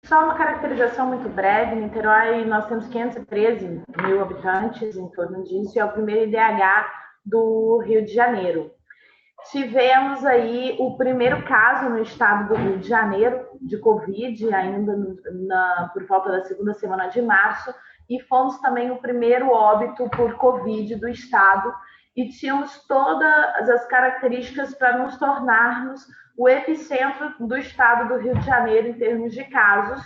Só uma caracterização muito breve, em Niterói nós temos 513 mil habitantes, em torno disso, e é o primeiro IDH do Rio de Janeiro. Tivemos aí o primeiro caso no estado do Rio de Janeiro de Covid, ainda por volta da segunda semana de março, e fomos também o primeiro óbito por Covid do estado, e tínhamos todas as características para nos tornarmos o epicentro do estado do Rio de Janeiro em termos de casos,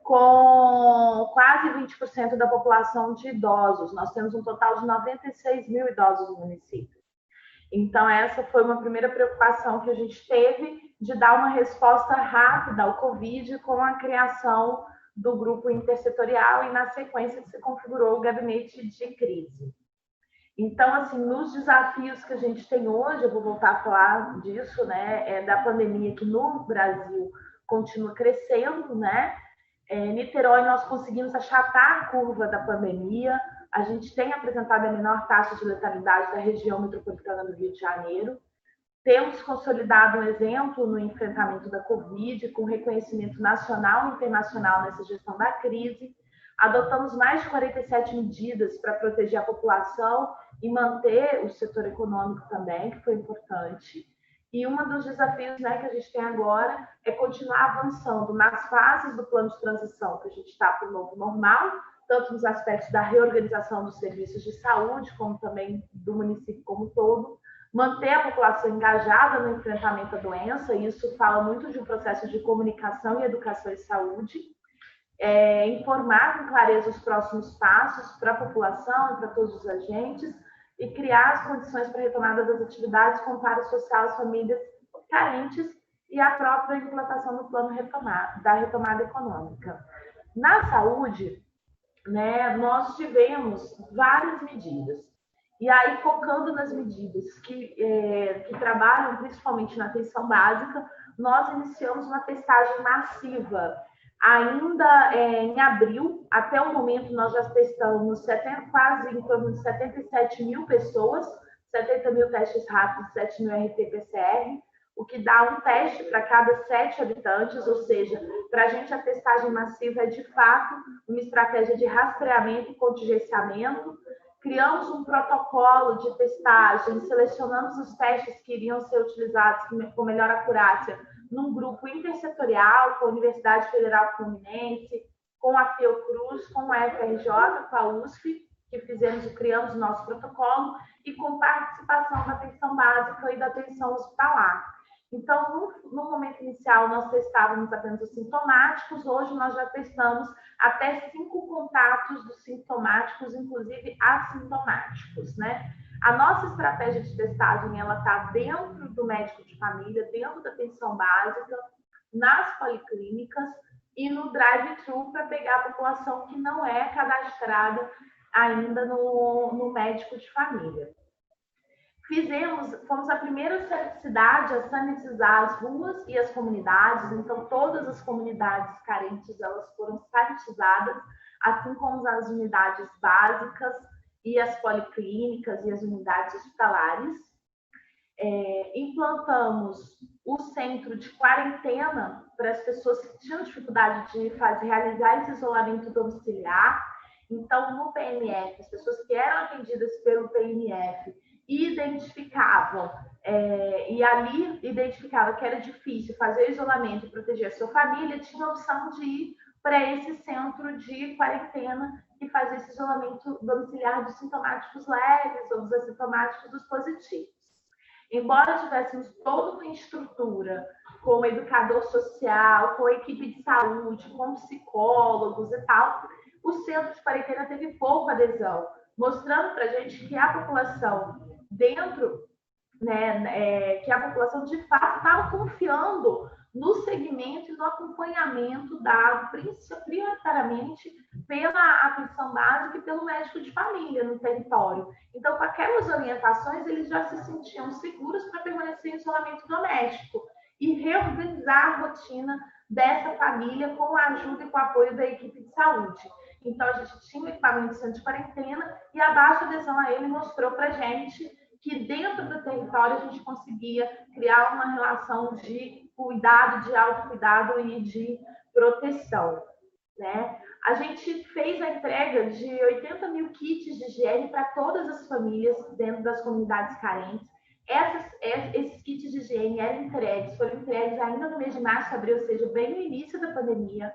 com quase 20% da população de idosos. Nós temos um total de 96 mil idosos no município. Então, essa foi uma primeira preocupação que a gente teve de dar uma resposta rápida ao Covid com a criação do grupo intersetorial e, na sequência, se configurou o gabinete de crise. Então, assim, nos desafios que a gente tem hoje, eu vou voltar a falar disso, né, da pandemia que no Brasil continua crescendo, né? Niterói, nós conseguimos achatar a curva da pandemia, a gente tem apresentado a menor taxa de letalidade da região metropolitana do Rio de Janeiro. Temos consolidado um exemplo no enfrentamento da Covid, com reconhecimento nacional e internacional nessa gestão da crise. Adotamos mais de 47 medidas para proteger a população e manter o setor econômico também, que foi importante. E um dos desafios, né, que a gente tem agora é continuar avançando nas fases do plano de transição, que a gente está para o novo normal, tanto nos aspectos da reorganização dos serviços de saúde, como também do município como um todo, manter a população engajada no enfrentamento à doença, e isso fala muito de um processo de comunicação e educação em saúde, informar com clareza os próximos passos para a população e para todos os agentes, e criar as condições para a retomada das atividades com amparo social às famílias carentes e a própria implantação do plano da retomada econômica. Na saúde, né, nós tivemos várias medidas. E aí, focando nas medidas que trabalham principalmente na atenção básica, nós iniciamos uma testagem massiva. Ainda em abril, até o momento, nós já testamos quase em torno de 77 mil pessoas, 70 mil testes rápidos, 7 mil RT-PCR, o que dá um teste para cada 7 habitantes, ou seja, para a gente a testagem massiva é de fato uma estratégia de rastreamento e contingenciamento. Criamos um protocolo de testagem, selecionamos os testes que iriam ser utilizados com melhor acurácia num grupo intersetorial, com a Universidade Federal Fluminense, com a Fiocruz, com a FRJ, com a USP, que criamos o nosso protocolo, e com participação da atenção básica e da atenção hospitalar. Então, no momento inicial, nós testávamos apenas os sintomáticos, hoje nós já testamos até 5 contatos dos sintomáticos, inclusive assintomáticos, né? A nossa estratégia de testagem, ela está dentro do médico de família, dentro da atenção básica, nas policlínicas e no drive-thru para pegar a população que não é cadastrada ainda no médico de família. Fomos a primeira cidade a sanitizar as ruas e as comunidades, então todas as comunidades carentes elas foram sanitizadas, assim como as unidades básicas e as policlínicas e as unidades hospitalares. Implantamos o centro de quarentena para as pessoas que tinham dificuldade de realizar esse isolamento domiciliar. Então, no PMF, as pessoas que eram atendidas pelo PMF identificava que era difícil fazer o isolamento e proteger a sua família, tinha a opção de ir para esse centro de quarentena que fazia esse isolamento domiciliar dos sintomáticos leves ou dos assintomáticos dos positivos. Embora tivéssemos toda uma estrutura com educador social, com equipe de saúde, com psicólogos e tal, o centro de quarentena teve pouca adesão, mostrando para a gente que a população que a população de fato estava confiando no segmento e no acompanhamento dado prioritariamente pela atenção básica e pelo médico de família no território. Então, com aquelas orientações, eles já se sentiam seguros para permanecer em isolamento doméstico e reorganizar a rotina dessa família com a ajuda e com o apoio da equipe de saúde. Então, a gente tinha o equipamento de centro de quarentena e a baixa adesão a ele mostrou para a gente que dentro do território a gente conseguia criar uma relação de cuidado, de autocuidado e de proteção, né? A gente fez a entrega de 80 mil kits de higiene para todas as famílias dentro das comunidades carentes. Esses kits de higiene foram entregues ainda no mês de março, abril, ou seja, bem no início da pandemia,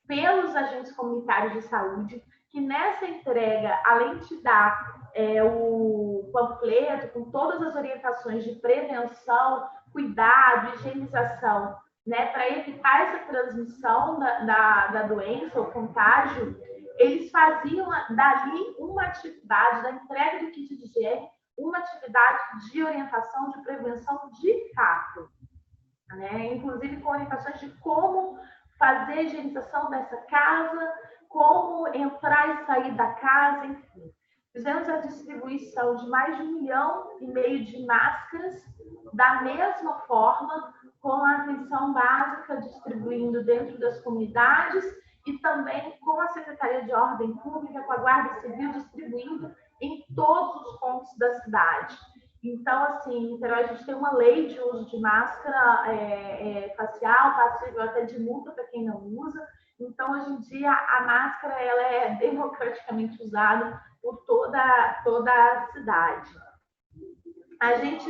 pelos agentes comunitários de saúde, que nessa entrega, além de dar o panfleto com todas as orientações de prevenção, cuidado, higienização, né, para evitar essa transmissão da doença, o contágio, eles faziam dali uma atividade da entrega do kit de higiene, uma atividade de orientação, de prevenção de fato, né? Inclusive com orientações de como fazer a higienização dessa casa, como entrar e sair da casa, enfim. Fizemos a distribuição de mais de 1,5 milhão de máscaras, da mesma forma, com a atenção básica distribuindo dentro das comunidades e também com a Secretaria de Ordem Pública, com a Guarda Civil, distribuindo em todos os pontos da cidade. Então, assim, em Niterói a gente tem uma lei de uso de máscara facial, passível até de multa para quem não usa. Então, hoje em dia, a máscara ela é democraticamente usada por toda a cidade. A gente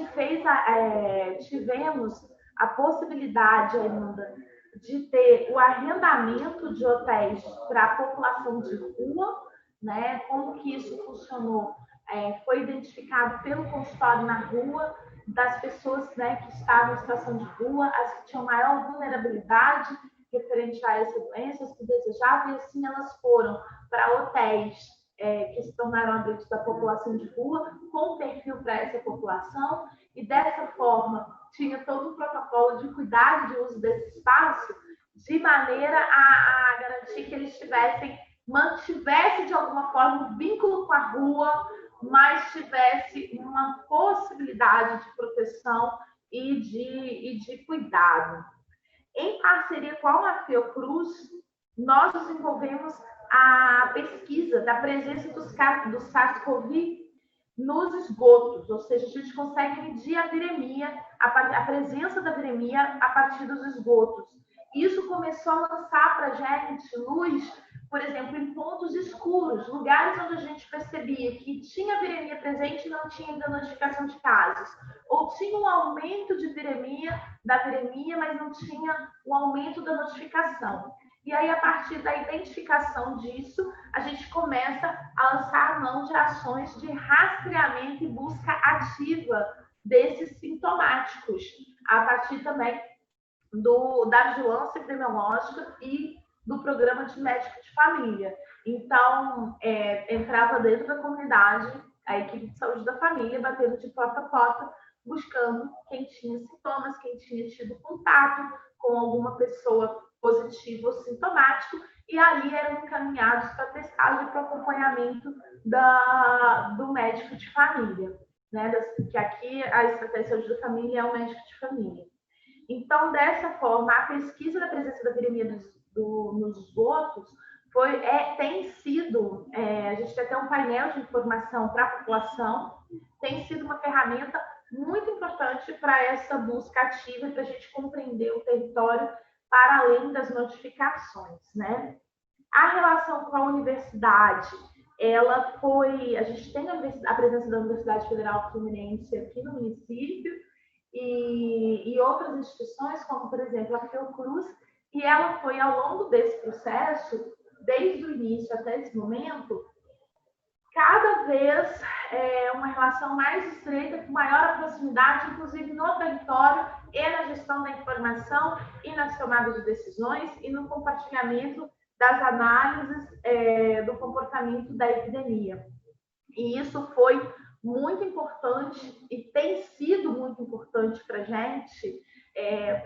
tivemos a possibilidade ainda de ter o arrendamento de hotéis para a população de rua, né? Como que isso funcionou? Foi identificado pelo consultório na rua das pessoas, né, que estavam em situação de rua, as que tinham maior vulnerabilidade referente a essa doença, as que desejavam, e assim elas foram para hotéis que se tornaram abrigos da população de rua, com perfil para essa população, e dessa forma tinha todo um protocolo de cuidado de uso desse espaço, de maneira a garantir que eles mantivesse de alguma forma um vínculo com a rua, mas tivesse uma possibilidade de proteção e de cuidado. Em parceria com a Fiocruz, nós desenvolvemos a pesquisa da presença do SARS-CoV nos esgotos, ou seja, a gente consegue medir a viremia, a presença da viremia a partir dos esgotos. Isso começou a lançar para a gente luz, por exemplo, em pontos escuros, lugares onde a gente percebia que tinha viremia presente e não tinha ainda notificação de casos, ou tinha um aumento da viremia, mas não tinha um aumento da notificação. E aí, a partir da identificação disso, a gente começa a lançar mão de ações de rastreamento e busca ativa desses sintomáticos, a partir também da vigilância epidemiológica e do programa de médico de família. Então, entrava dentro da comunidade a equipe de saúde da família, batendo de porta a porta, buscando quem tinha sintomas, quem tinha tido contato com alguma pessoa positivo ou sintomático, e ali eram encaminhados para testagem e para acompanhamento do médico de família, né? Que aqui a estratégia de saúde da família é o médico de família. Então, dessa forma, a pesquisa da presença da viremia nos esgotos tem sido, a gente tem até um painel de informação para a população, tem sido uma ferramenta muito importante para essa busca ativa e para a gente compreender o território para além das notificações, né? A relação com a universidade, a gente tem a presença da Universidade Federal Fluminense aqui no município e outras instituições, como, por exemplo, a Fiocruz, e ela foi, ao longo desse processo, desde o início até esse momento, cada vez uma relação mais estreita, com maior proximidade, inclusive no território e na gestão da informação e nas tomadas de decisões e no compartilhamento das análises do comportamento da epidemia. E isso foi muito importante e tem sido muito importante para a gente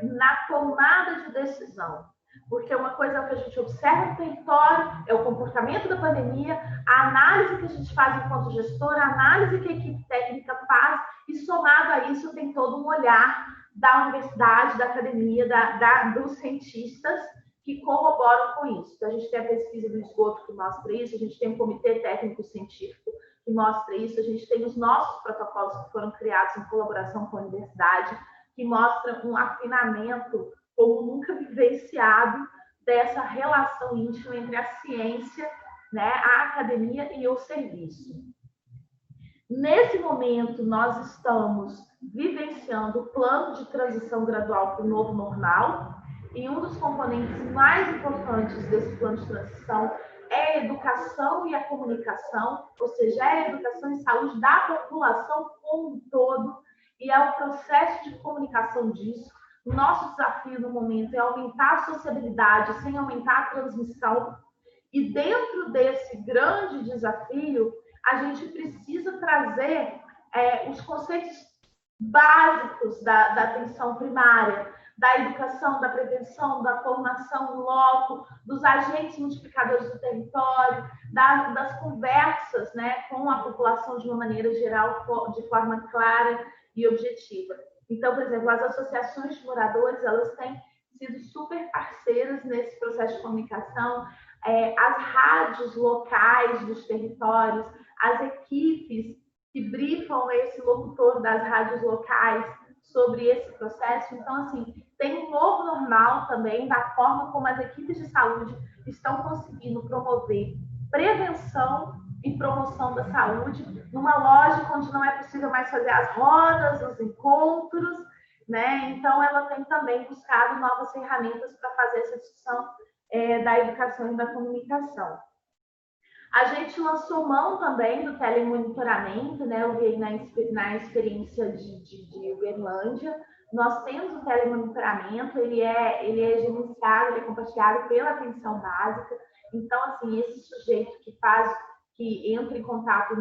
na tomada de decisão. Porque uma coisa é o que a gente observa no território, é o comportamento da pandemia, a análise que a gente faz enquanto gestor, a análise que a equipe técnica faz, e somado a isso tem todo um olhar da universidade, da academia, dos cientistas que corroboram com isso. Então, a gente tem a pesquisa do esgoto que mostra isso, a gente tem um comitê técnico científico que mostra isso. A gente tem os nossos protocolos que foram criados em colaboração com a universidade, que mostram um afinamento como nunca vivenciado dessa relação íntima entre a ciência, né, a academia e o serviço. Nesse momento, nós estamos vivenciando o plano de transição gradual para o novo normal, e um dos componentes mais importantes desse plano de transição é a educação e a comunicação, ou seja, é a educação e saúde da população como um todo, e é o processo de comunicação disso. O nosso desafio no momento é aumentar a sociabilidade sem aumentar a transmissão, e dentro desse grande desafio, a gente precisa trazer os conceitos básicos da atenção primária, da educação, da prevenção, da formação no loco, dos agentes multiplicadores do território, das conversas, né, com a população de uma maneira geral, de forma clara e objetiva. Então, por exemplo, as associações de moradores, elas têm sido super parceiras nesse processo de comunicação, as rádios locais dos territórios, as equipes que brifam esse locutor das rádios locais sobre esse processo. Então, assim, tem um novo normal também da forma como as equipes de saúde estão conseguindo promover prevenção e promoção da saúde, numa lógica onde não é possível mais fazer as rodas, os encontros, né? Então, ela tem também buscado novas ferramentas para fazer essa discussão da educação e da comunicação. A gente lançou mão também do telemonitoramento, né? Eu vi na experiência de Uberlândia. Nós temos o telemonitoramento, ele é gerenciado, ele é compartilhado pela atenção básica. Então, assim, esse sujeito que entra em contato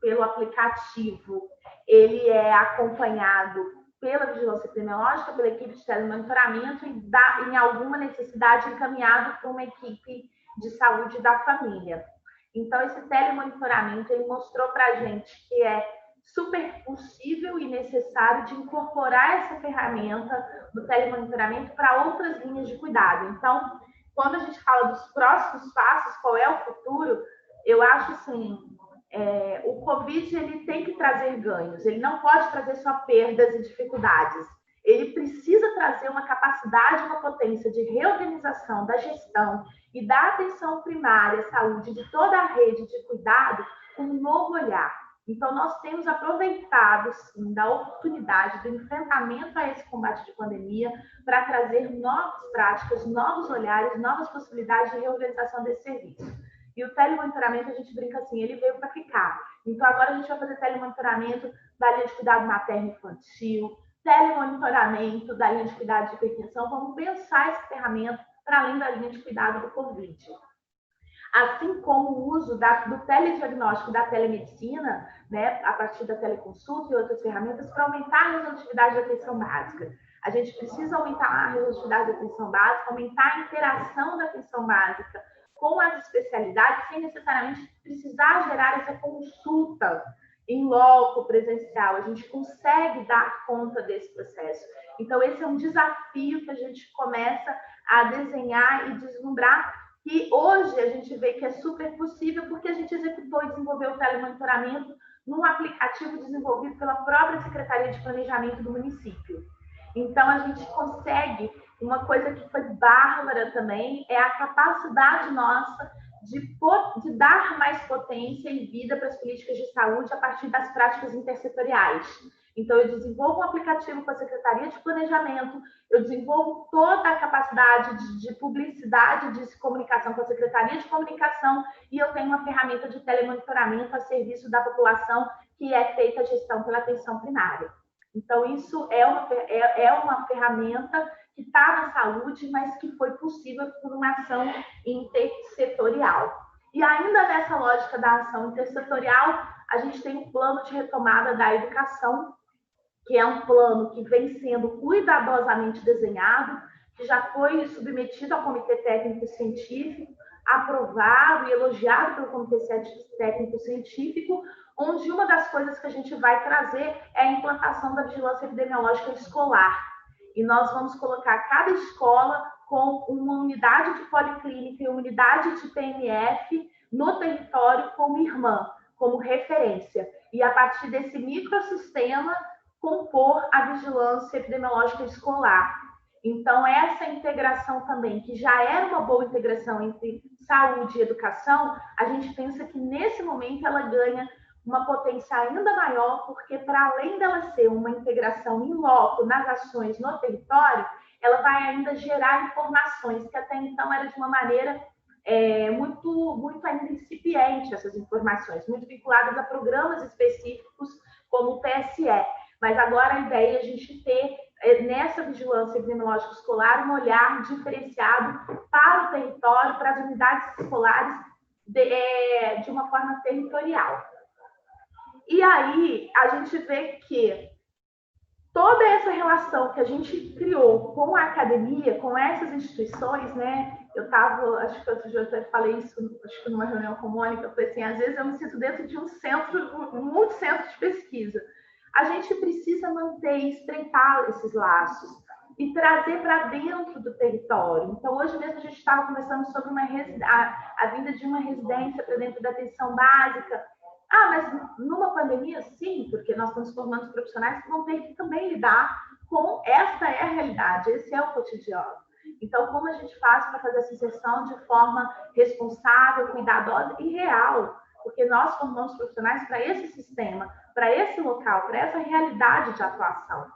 pelo aplicativo, ele é acompanhado pela vigilância epidemiológica, pela equipe de telemonitoramento e, em alguma necessidade, encaminhado para uma equipe de saúde da família. Então, esse telemonitoramento, ele mostrou para a gente que é super possível e necessário de incorporar essa ferramenta do telemonitoramento para outras linhas de cuidado. Então, quando a gente fala dos próximos passos, qual é o futuro, eu acho assim, o Covid ele tem que trazer ganhos, ele não pode trazer só perdas e dificuldades. Ele precisa trazer uma capacidade, uma potência de reorganização da gestão e da atenção primária à saúde de toda a rede de cuidado com um novo olhar. Então, nós temos aproveitado, sim, da oportunidade do enfrentamento a esse combate de pandemia para trazer novas práticas, novos olhares, novas possibilidades de reorganização desse serviço. E o telemonitoramento, a gente brinca assim, ele veio para ficar. Então, agora a gente vai fazer telemonitoramento da linha de cuidado materno-infantil, telemonitoramento da linha de cuidado de hipertensão. Vamos pensar essa ferramenta para além da linha de cuidado do Covid. Assim como o uso do telediagnóstico da telemedicina, né, a partir da teleconsulta e outras ferramentas, para aumentar a resolutividade da atenção básica. A gente precisa aumentar a resolutividade da atenção básica, aumentar a interação da atenção básica com as especialidades, sem necessariamente precisar gerar essa consulta em loco presencial. A gente consegue dar conta desse processo. Então, esse é um desafio que a gente começa a desenhar e deslumbrar, que hoje a gente vê que é super possível, porque a gente executou e desenvolveu o telemonitoramento num aplicativo desenvolvido pela própria Secretaria de Planejamento do município. Então, a gente consegue, uma coisa que foi bárbara também, é a capacidade nossa de dar mais potência e vida para as políticas de saúde a partir das práticas intersetoriais. Então, eu desenvolvo um aplicativo com a Secretaria de Planejamento, eu desenvolvo toda a capacidade de publicidade, de comunicação com a Secretaria de Comunicação, e eu tenho uma ferramenta de telemonitoramento a serviço da população, que é feita a gestão pela atenção primária. Então, isso é uma ferramenta que está na saúde, mas que foi possível por uma ação intersetorial. E ainda nessa lógica da ação intersetorial, a gente tem um plano de retomada da educação, que é um plano que vem sendo cuidadosamente desenhado, que já foi submetido ao Comitê Técnico Científico, aprovado e elogiado pelo Comitê Técnico Científico, onde uma das coisas que a gente vai trazer é a implantação da vigilância epidemiológica escolar. E nós vamos colocar cada escola com uma unidade de policlínica e uma unidade de PMF no território como irmã, como referência. E, a partir desse microsistema, compor a vigilância epidemiológica escolar. Então, essa integração também, que já era uma boa integração entre saúde e educação, a gente pensa que, nesse momento, ela ganha uma potência ainda maior, porque, para além dela ser uma integração in loco nas ações no território, ela vai ainda gerar informações que até então era de uma maneira muito ainda incipiente, essas informações, muito vinculadas a programas específicos como o PSE. Mas agora a ideia é a gente ter, nessa vigilância epidemiológica escolar, um olhar diferenciado para o território, para as unidades escolares, de uma forma territorial. E aí a gente vê que toda essa relação que a gente criou com a academia, com essas instituições, né? Eu estava, acho que outro dia eu até falei isso, acho que numa reunião com a Mônica, eu falei assim, às vezes eu me sinto dentro de um multicentro de pesquisa. A gente precisa manter e estreitar esses laços e trazer para dentro do território. Então, hoje mesmo a gente estava conversando sobre a vinda de uma residência para dentro da atenção básica. Mas numa pandemia, sim, porque nós estamos formando profissionais que vão ter que também lidar com essa é a realidade, esse é o cotidiano. Então, como a gente faz para fazer essa inserção de forma responsável, cuidadosa e real? Porque nós formamos profissionais para esse sistema, para esse local, para essa realidade de atuação.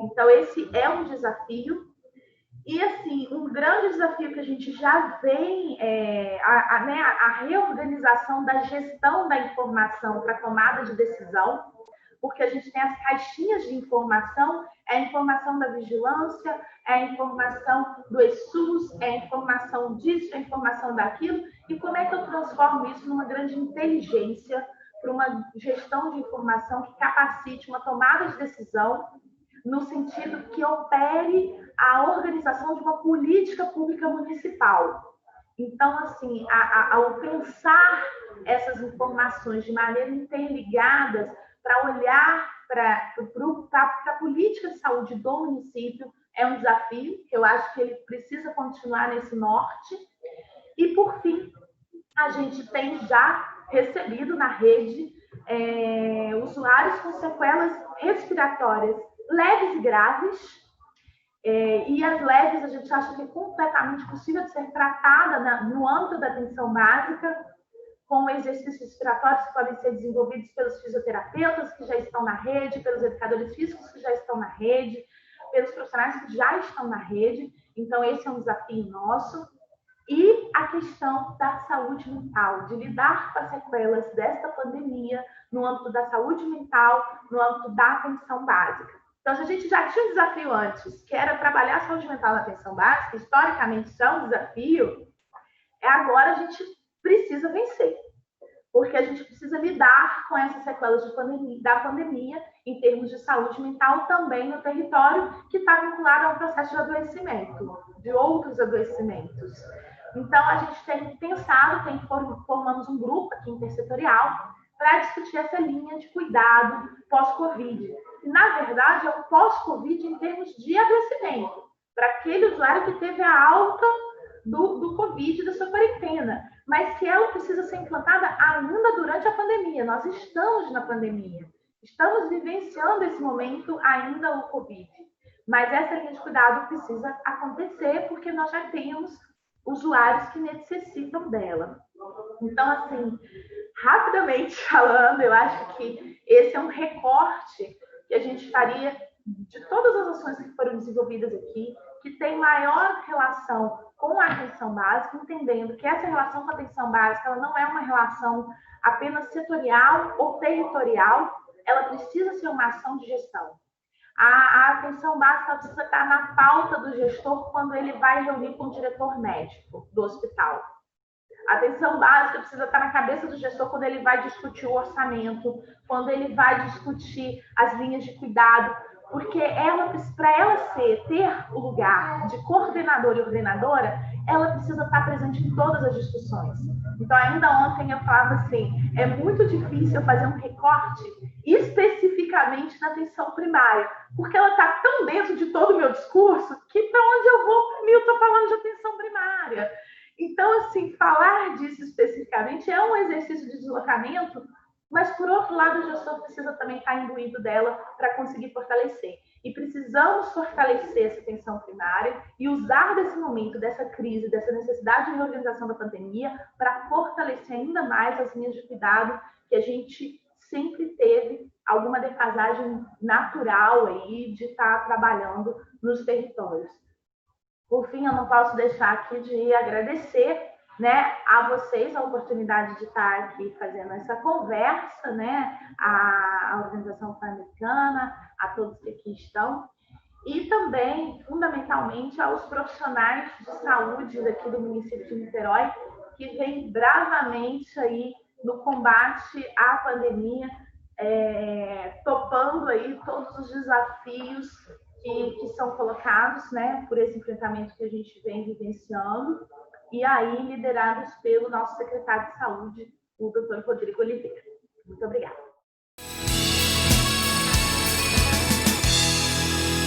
Então, esse é um desafio. E, assim, um grande desafio que a gente já vem, a reorganização da gestão da informação para tomada de decisão, porque a gente tem as caixinhas de informação, é a informação da vigilância, é a informação do ESUS, é a informação disso, é a informação daquilo, e como é que eu transformo isso numa grande inteligência para uma gestão de informação que capacite uma tomada de decisão no sentido que opere a organização de uma política pública municipal. Então, assim, ao pensar essas informações de maneira interligadas para olhar para a política de saúde do município, é um desafio, que eu acho que ele precisa continuar nesse norte. E, por fim, a gente tem já recebido na rede usuários com sequelas respiratórias leves e graves, e as leves a gente acha que é completamente possível de ser tratada no âmbito da atenção básica, com exercícios respiratórios que podem ser desenvolvidos pelos fisioterapeutas que já estão na rede, pelos educadores físicos que já estão na rede, pelos profissionais que já estão na rede. Então, esse é um desafio nosso. E a questão da saúde mental, de lidar com as sequelas desta pandemia no âmbito da saúde mental, no âmbito da atenção básica. Então, se a gente já tinha um desafio antes, que era trabalhar a saúde mental na atenção básica, historicamente isso é um desafio, agora a gente precisa vencer, porque a gente precisa lidar com essas sequelas da pandemia em termos de saúde mental também no território que está vinculado ao processo de adoecimento, de outros adoecimentos. Então, a gente tem pensado, formamos um grupo aqui intersetorial para discutir essa linha de cuidado pós-Covid. E, na verdade, é o pós-Covid em termos de adoecimento, para aquele usuário que teve a alta do Covid, da sua quarentena, mas que ela precisa ser implantada ainda durante a pandemia. Nós estamos na pandemia, estamos vivenciando esse momento ainda o Covid, mas essa linha de cuidado precisa acontecer porque nós já temos usuários que necessitam dela. Então, assim, rapidamente falando, eu acho que esse é um recorte que a gente faria de todas as ações que foram desenvolvidas aqui, que tem maior relação com a atenção básica, entendendo que essa relação com a atenção básica ela não é uma relação apenas setorial ou territorial, ela precisa ser uma ação de gestão. A atenção básica precisa estar na pauta do gestor quando ele vai reunir com o diretor médico do hospital. A atenção básica precisa estar na cabeça do gestor quando ele vai discutir o orçamento, quando ele vai discutir as linhas de cuidado, porque para ela ter o lugar de coordenador e ordenadora, ela precisa estar presente em todas as discussões. Então, ainda ontem eu falava assim, é muito difícil fazer um recorte especificamente na atenção primária, porque ela está tão dentro de todo o meu discurso que para onde eu vou, eu estou falando de atenção primária. Então, assim, falar disso especificamente é um exercício de deslocamento mas, por outro lado, o gestor precisa também estar imbuído dela para conseguir fortalecer. E precisamos fortalecer essa atenção primária e usar desse momento, dessa crise, dessa necessidade de reorganização da pandemia para fortalecer ainda mais as linhas de cuidado que a gente sempre teve alguma defasagem natural aí de estar trabalhando nos territórios. Por fim, eu não posso deixar aqui de agradecer, né, a vocês a oportunidade de estar aqui fazendo essa conversa, né, a Organização Pan-Americana, a todos que aqui estão, e também, fundamentalmente, aos profissionais de saúde daqui do município de Niterói, que vêm bravamente aí no combate à pandemia, topando aí todos os desafios que são colocados, né, por esse enfrentamento que a gente vem vivenciando, e aí liderados pelo nosso secretário de Saúde, o Dr. Rodrigo Oliveira. Muito obrigada.